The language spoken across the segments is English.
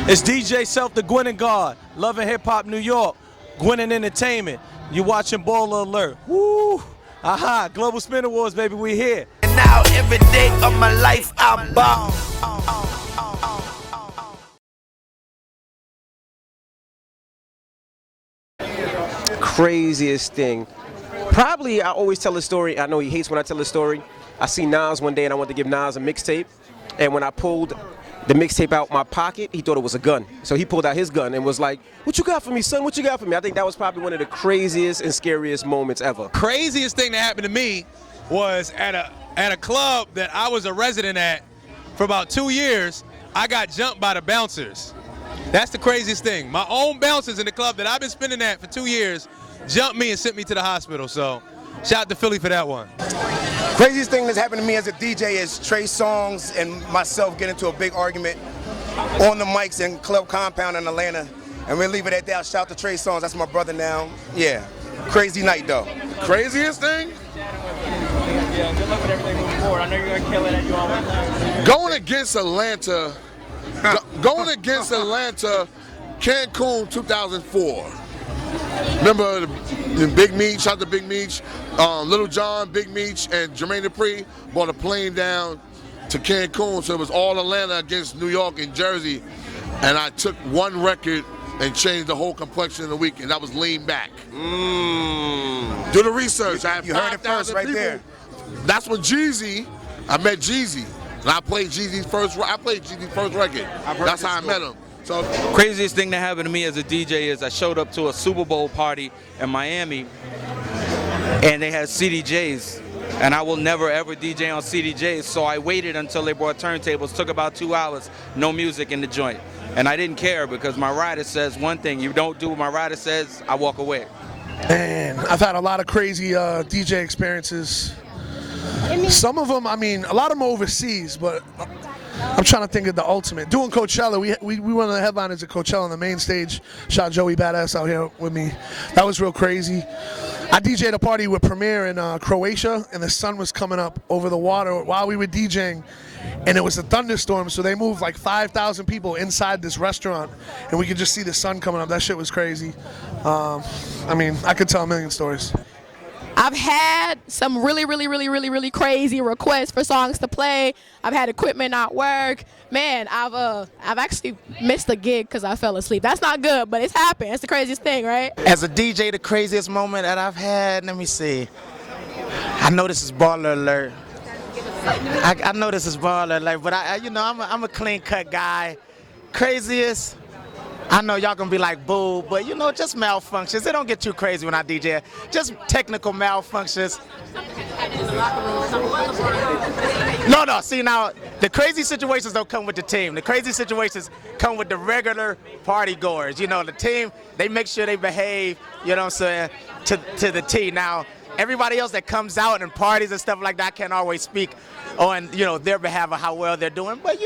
It's DJ Self, the Gwinnett God, Loving Hip Hop New York, Gwinnett Entertainment. You watching Baller Alert. Woo! Aha! Global Spin Awards, baby, we here. And now every day of my life I ball. Craziest thing. Probably I always tell a story. I know he hates when I tell a story. I see Nas one day and I wanted to give Nas a mixtape. And when I pulled the mixtape out my pocket, he thought it was a gun. So he pulled out his gun and was like, "What you got for me, son? What you got for me?" I think that was probably one of the craziest and scariest moments ever. Craziest thing that happened to me was at a club that I was a resident at for about 2 years. I got jumped by the bouncers. That's the craziest thing. My own bouncers in the club that I've been spending at for 2 years jumped me and sent me to the hospital. So shout out to Philly for that one. Craziest thing that's happened to me as a DJ is Trey Songz and myself get into a big argument on the mics in Club Compound in Atlanta. And we'll leave it at that. Shout out to Trey Songz. That's my brother now. Yeah. Crazy night though. Craziest thing? Yeah, good luck with everything moving forward. I know you're gonna kill it as you always do. Going against Atlanta, Cancun 2004. Remember the Big Meech, shout out to Big Meech, Little John, Big Meech, and Jermaine Dupri bought a plane down to Cancun, so it was all Atlanta against New York and Jersey, and I took one record and changed the whole complexion of the week, and that was Lean Back. Do the research. I have You heard it first right people. there. That's when I met Jeezy, and I played Jeezy's first record. That's how I met him. So Craziest thing that happened to me as a DJ is I showed up to a Super Bowl party in Miami and they had CDJs, and I will never ever DJ on CDJs, so I waited until they brought turntables. Took about 2 hours, no music in the joint, and I didn't care because my rider says one thing. You don't do what my rider says, I walk away. And I've had a lot of crazy DJ experiences. Some of them, I mean, a lot of them are overseas, but I'm trying to think of the ultimate. Doing Coachella, we one of the headliners at Coachella on the main stage. Shot Joey Badass out here with me. That was real crazy. I DJ'd a party with Premier in Croatia, and the sun was coming up over the water while we were DJing, and it was a thunderstorm, so they moved like 5,000 people inside this restaurant, and we could just see the sun coming up. That shit was crazy. I mean, I could tell a million stories. I've had some really crazy requests for songs to play. I've had equipment not work. Man, I've actually missed a gig because I fell asleep. That's not good, but it's happened. It's the craziest thing, right? As a DJ, the craziest moment that I've had, let me see. I know this is Baller Alert. I know this is Baller Alert, but I'm a clean cut guy. Craziest, I know y'all gonna be like, boo, but just malfunctions. They don't get too crazy when I DJ. Just technical malfunctions. No, see now, the crazy situations don't come with the team. The crazy situations come with the regular party goers. The team, they make sure they behave, you know what I'm saying, to the T. Now, everybody else that comes out and parties and stuff like that can't always speak on, their behalf of how well they're doing. But,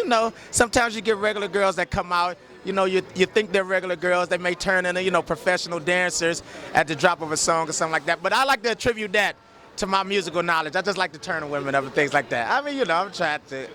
sometimes you get regular girls that come out. You think they're regular girls. They may turn into, professional dancers at the drop of a song or something like that. But I like to attribute that to my musical knowledge. I just like to turn to women up and things like that. I mean, I'm trying to.